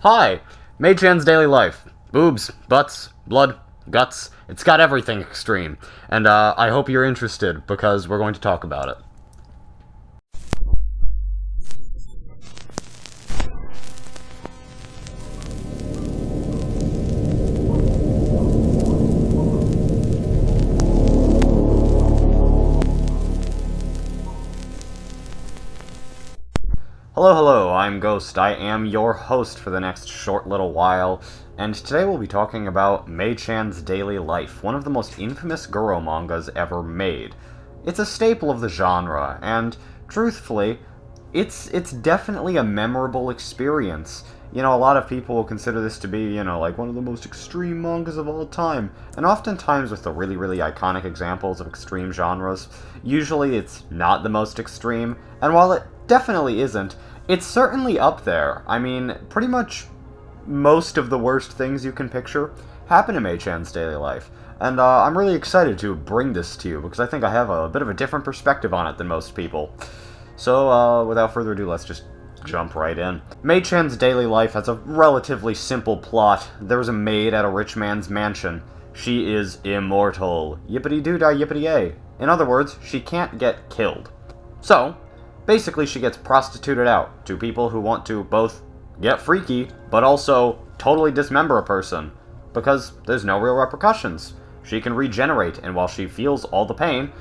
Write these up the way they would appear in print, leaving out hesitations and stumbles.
Hi, Mai-Chan's daily life. Boobs, butts, blood, guts. It's got everything extreme. And I hope you're interested, because we're going to talk about it. Hello, I'm Ghost. I am your host for the next short little while, and today we'll be talking about Mai-Chan's daily life, one of the most infamous Guro mangas ever made. It's a staple of the genre, and truthfully, it's definitely a memorable experience. You know, a lot of people will consider this to be, like one of the most extreme mangas of all time, and oftentimes with the really iconic examples of extreme genres, usually it's not the most extreme, and while it definitely isn't, it's certainly up there. I mean, pretty much most of the worst things you can picture happen in Mai-Chan's daily life. And I'm really excited to bring this to you, because I think I have a bit of a different perspective on it than most people. So, without further ado, let's just jump right in. Mai-Chan's daily life has a relatively simple plot. There's a maid at a rich man's mansion. She is immortal. Yippity-doo-dah, yippity-yay. In other words, she can't get killed. So, basically, she gets prostituted out to people who want to both get freaky, but also totally dismember a person, because there's no real repercussions. She can regenerate, and while she feels all the pain,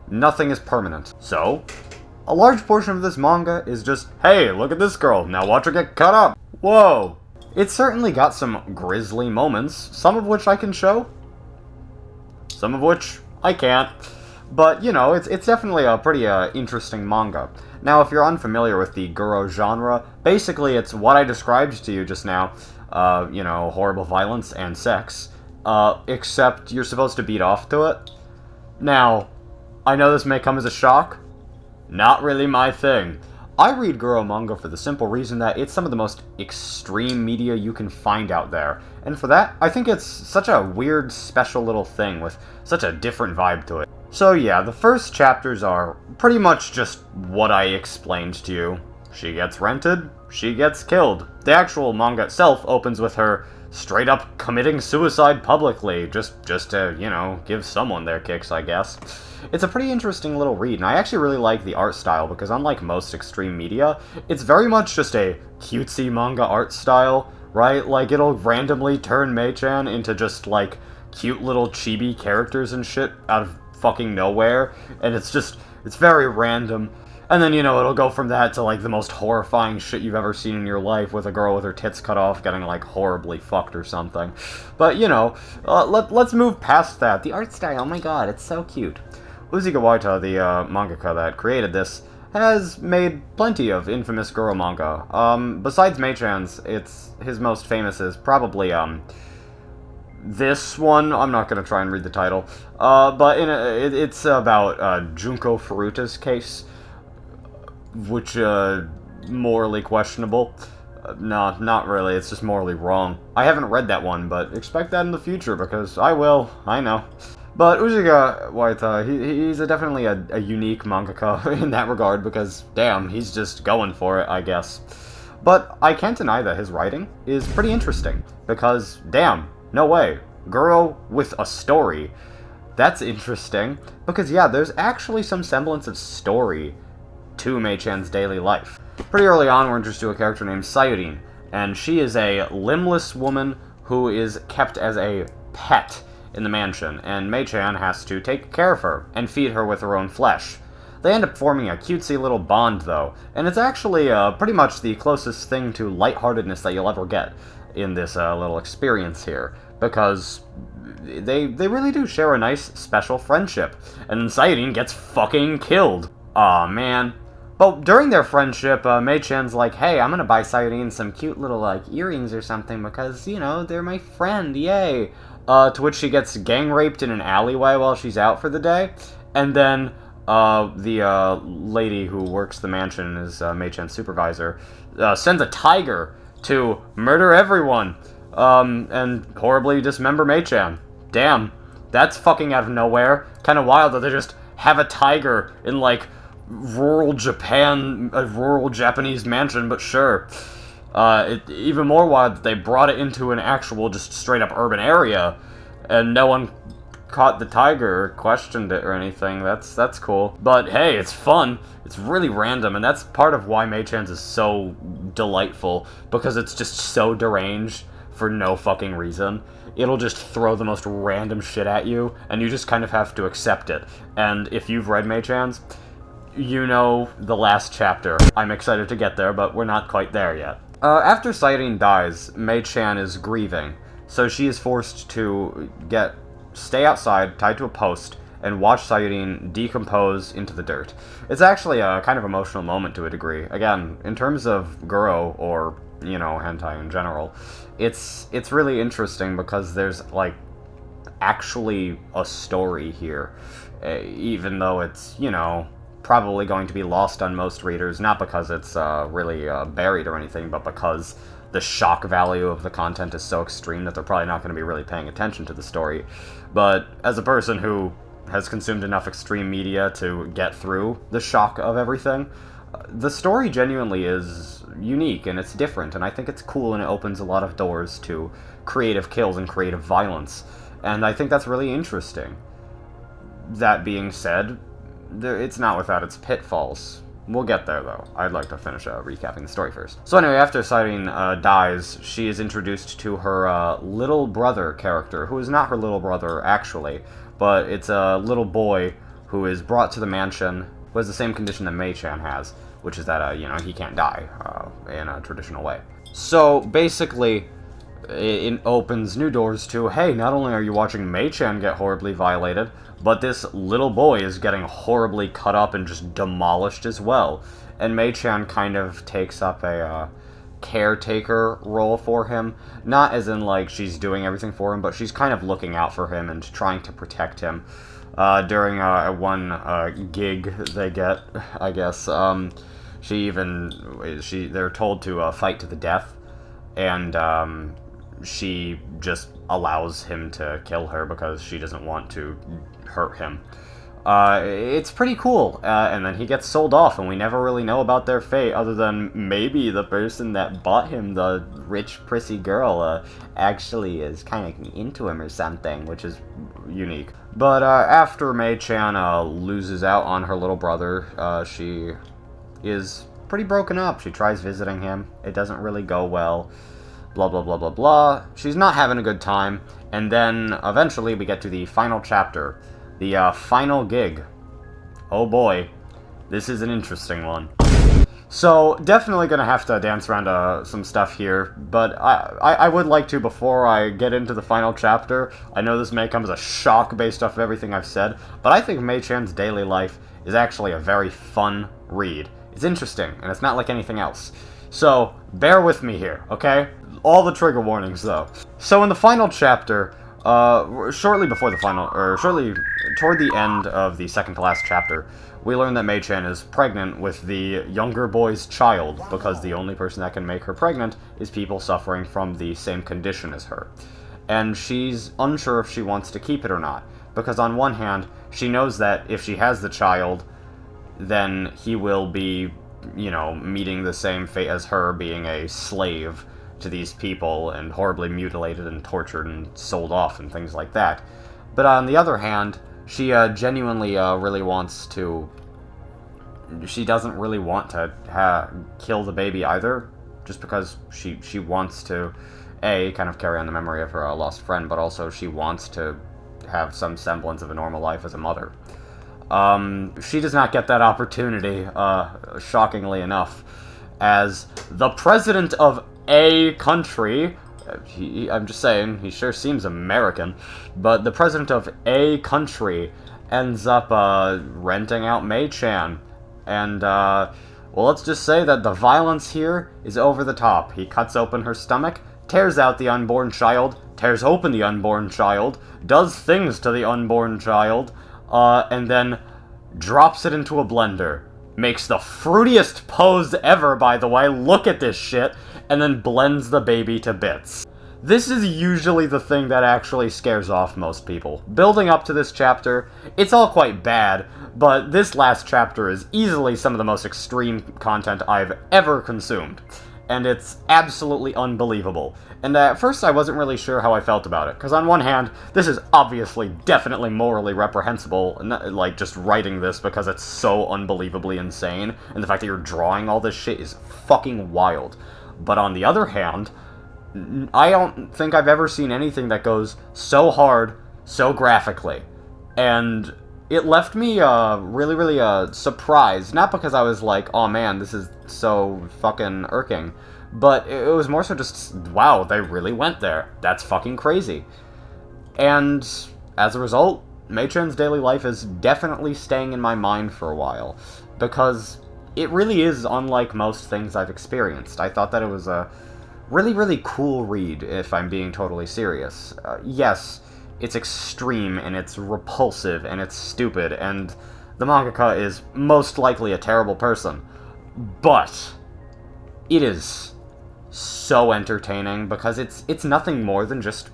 nothing is permanent. So, a large portion of this manga is just, hey, look at this girl, now watch her get cut up. Whoa. It's certainly got some grisly moments, some of which I can show, some of which I can't. But, you know, it's definitely a pretty interesting manga. Now, if you're unfamiliar with the Guro genre, basically it's what I described to you just now. Horrible violence and sex. Except you're supposed to beat off to it. Now, I know this may come as a shock. Not really my thing. I read Guro manga for the simple reason that it's some of the most extreme media you can find out there. And for that, I think it's such a weird, special little thing with such a different vibe to it. So yeah, the first chapters are pretty much just what I explained to you. She gets rented, she gets killed. The actual manga itself opens with her straight up committing suicide publicly, just to, give someone their kicks, I guess. It's a pretty interesting little read, and I actually really like the art style, because unlike most extreme media, it's very much just a cutesy manga art style, right? Like, it'll randomly turn Mai-Chan into just, like, cute little chibi characters and shit out of fucking nowhere, and it's very random. And then, it'll go from that to, like, the most horrifying shit you've ever seen in your life, with a girl with her tits cut off getting, like, horribly fucked or something. But, let's move past that. The art style, oh my god, it's so cute. Uzigawaita, the mangaka that created this, has made plenty of infamous Guro manga. Besides Mai-Chan's, his most famous is probably, this one. I'm not going to try and read the title. But it's about Junko Furuta's case, which, morally questionable. No, not really. It's just morally wrong. I haven't read that one, but expect that in the future, because I will. I know. But Uzigawaita, he's definitely a unique mangaka in that regard, because, damn, he's just going for it, I guess. But I can't deny that his writing is pretty interesting, because, damn, no way. Guro with a story. That's interesting, because, yeah, there's actually some semblance of story to Mai-Chan's daily life. Pretty early on, we're introduced to a character named Sayuri, and she is a limbless woman who is kept as a pet in the mansion, and Mai-Chan has to take care of her and feed her with her own flesh. They end up forming a cutesy little bond, though, and it's actually pretty much the closest thing to lightheartedness that you'll ever get in this little experience here, because they really do share a nice, special friendship, and Sayuri gets fucking killed. Aw, man. But during their friendship, Mai-Chan's like, hey, I'm gonna buy Sayuri some cute little, like, earrings or something, because, they're my friend, yay. To which she gets gang raped in an alleyway while she's out for the day, and then the lady who works the mansion and is Mai-Chan's supervisor sends a tiger to murder everyone, and horribly dismember Mai-Chan. Damn, that's fucking out of nowhere. Kind of wild that they just have a tiger in, like, rural Japan, a rural Japanese mansion, but sure. Even more wild that they brought it into an actual, just straight-up urban area, and no one caught the tiger or questioned it or anything. That's cool. But hey, it's fun. It's really random, and that's part of why Mai-Chan's is so delightful, because it's just so deranged for no fucking reason. It'll just throw the most random shit at you, and you just kind of have to accept it. And if you've read Mai-Chan's, you know the last chapter. I'm excited to get there, but we're not quite there yet. After Sayuri dies, Mai-Chan is grieving, so she is forced to stay outside, tied to a post, and watch Sayuri decompose into the dirt. It's actually a kind of emotional moment to a degree. Again, in terms of Guro, or, you know, hentai in general, it's really interesting because there's, like, actually a story here, even though it's, you know, probably going to be lost on most readers, not because it's really buried or anything, but because the shock value of the content is so extreme that they're probably not going to be really paying attention to the story. But as a person who has consumed enough extreme media to get through the shock of everything, the story genuinely is unique and it's different, and I think it's cool, and it opens a lot of doors to creative kills and creative violence, and I think that's really interesting. That being said, it's not without its pitfalls. We'll get there, though. I'd like to finish recapping the story first. So anyway, after Sayuri dies, she is introduced to her little brother character, who is not her little brother, actually, but it's a little boy who is brought to the mansion, who has the same condition that Mai-Chan has, which is that, you know, he can't die in a traditional way. So, basically, it opens new doors to, hey, not only are you watching Mai-Chan get horribly violated, but this little boy is getting horribly cut up and just demolished as well. And Mai-Chan kind of takes up a caretaker role for him. Not as in, like, she's doing everything for him, but she's kind of looking out for him and trying to protect him. During one gig they get, I guess, they're told to fight to the death, and she just allows him to kill her because she doesn't want to hurt him. It's pretty cool, and then he gets sold off, and we never really know about their fate, other than maybe the person that bought him, the rich, prissy girl, actually is kind of into him or something, which is unique. But after Mai-Chan loses out on her little brother, she is pretty broken up. She tries visiting him. It doesn't really go well. Blah, blah, blah, blah, blah. She's not having a good time. And then, eventually, we get to the final chapter. The final gig. Oh boy. This is an interesting one. So, definitely gonna have to dance around some stuff here, but I would like to, before I get into the final chapter, I know this may come as a shock based off of everything I've said, but I think Mai-Chan's daily life is actually a very fun read. It's interesting, and it's not like anything else. So, bear with me here, okay? All the trigger warnings, though. So, in the final chapter, shortly toward the end of the second to last chapter, we learn that Mai-Chan is pregnant with the younger boy's child, because the only person that can make her pregnant is people suffering from the same condition as her. And she's unsure if she wants to keep it or not, because on one hand, she knows that if she has the child, then he will be, you know, meeting the same fate as her, being a slave to these people, and horribly mutilated and tortured and sold off and things like that. But on the other hand, she genuinely really wants to... She doesn't really want to kill the baby either, just because she wants to, A, kind of carry on the memory of her lost friend, but also she wants to have some semblance of a normal life as a mother. She does not get that opportunity, shockingly enough, as the president of a country, I'm just saying, he sure seems American, but the president of a country ends up renting out Mai-Chan, and well, let's just say that the violence here is over the top. He cuts open her stomach, tears out the unborn child, tears open the unborn child, does things to the unborn child, and then drops it into a blender. Makes the fruitiest pose ever, by the way, look at this shit, and then blends the baby to bits. This is usually the thing that actually scares off most people. Building up to this chapter, it's all quite bad, but this last chapter is easily some of the most extreme content I've ever consumed. and it's absolutely unbelievable. And at first I wasn't really sure how I felt about it, because on one hand, this is obviously definitely morally reprehensible, like, just writing this because it's so unbelievably insane, and the fact that you're drawing all this shit is fucking wild. But on the other hand, I don't think I've ever seen anything that goes so hard, so graphically. And it left me really surprised, not because I was like, oh man, this is so fucking irking, but it was more so just, wow, they really went there. That's fucking crazy. And as a result, Mai-Chan's daily life is definitely staying in my mind for a while, because it really is unlike most things I've experienced. I thought that it was a really cool read, if I'm being totally serious. Yes, it's extreme, and it's repulsive, and it's stupid, and the mangaka is most likely a terrible person. But it is so entertaining, because it's nothing more than just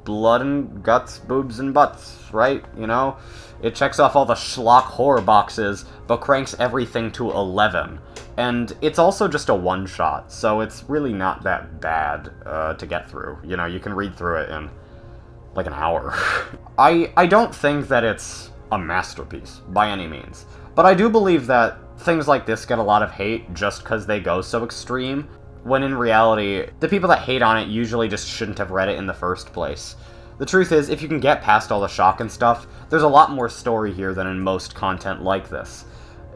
blood and guts, boobs and butts, right? You know? It checks off all the schlock horror boxes, but cranks everything to 11. And it's also just a one-shot, so it's really not that bad to get through. You know, you can read through it in like an hour. I don't think that it's a masterpiece, by any means. But I do believe that things like this get a lot of hate just because they go so extreme, when in reality, the people that hate on it usually just shouldn't have read it in the first place. The truth is, if you can get past all the shock and stuff, there's a lot more story here than in most content like this.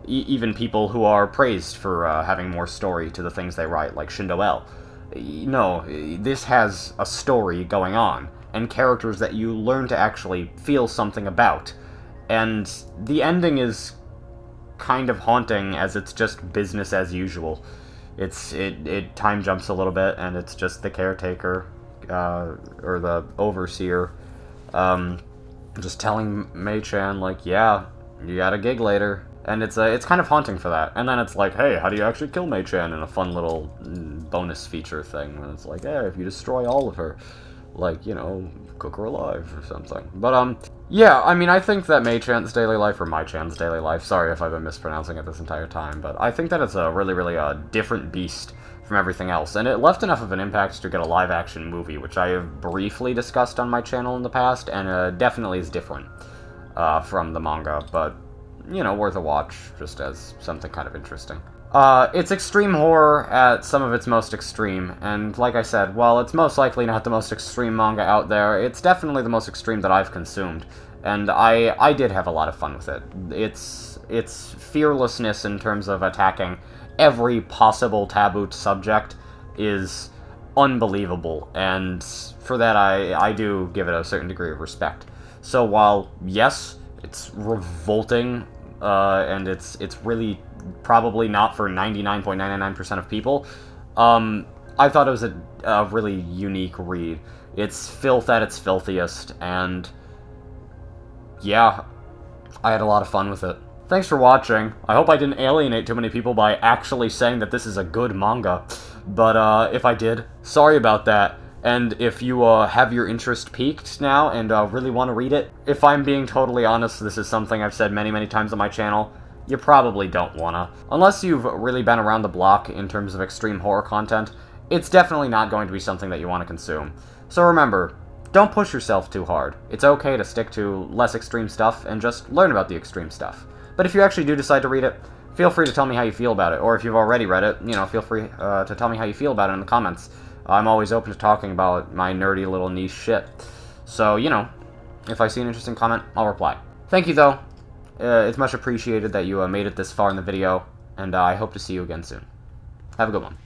Even people who are praised for having more story to the things they write, like Shindo L. No, this has a story going on, and characters that you learn to actually feel something about. And the ending is kind of haunting, as it's just business as usual. It time jumps a little bit, and it's just the caretaker, or the overseer, just telling Mai-Chan, like, yeah, you got a gig later. And it's kind of haunting for that. And then it's like, hey, how do you actually kill Mai-Chan, in a fun little bonus feature thing. And it's like, hey, if you destroy all of her, like, you know, cook her alive or something. But, yeah, I mean, I think that Mai-Chan's daily life, or Mai-Chan's daily life, sorry if I've been mispronouncing it this entire time, but I think that it's a really different beast from everything else. And it left enough of an impact to get a live-action movie, which I have briefly discussed on my channel in the past, and definitely is different from the manga, but, you know, worth a watch, just as something kind of interesting. It's extreme horror at some of its most extreme, and like I said, while it's most likely not the most extreme manga out there, it's definitely the most extreme that I've consumed, and I did have a lot of fun with it. Its fearlessness in terms of attacking every possible taboo subject is unbelievable, and for that I do give it a certain degree of respect. So while, yes, it's revolting, and it's really probably not for 99.99% of people, I thought it was a really unique read. It's filth at its filthiest, and yeah, I had a lot of fun with it. Thanks for watching. I hope I didn't alienate too many people by actually saying that this is a good manga, but if I did, sorry about that. And if you have your interest piqued now and really want to read it, if I'm being totally honest, this is something I've said many times on my channel, you probably don't wanna. Unless you've really been around the block in terms of extreme horror content, it's definitely not going to be something that you want to consume. So remember, don't push yourself too hard. It's okay to stick to less extreme stuff and just learn about the extreme stuff. But if you actually do decide to read it, feel free to tell me how you feel about it. Or if you've already read it, you know, feel free to tell me how you feel about it in the comments. I'm always open to talking about my nerdy little niche shit. So, you know, if I see an interesting comment, I'll reply. Thank you, though. It's much appreciated that you made it this far in the video, and I hope to see you again soon. Have a good one.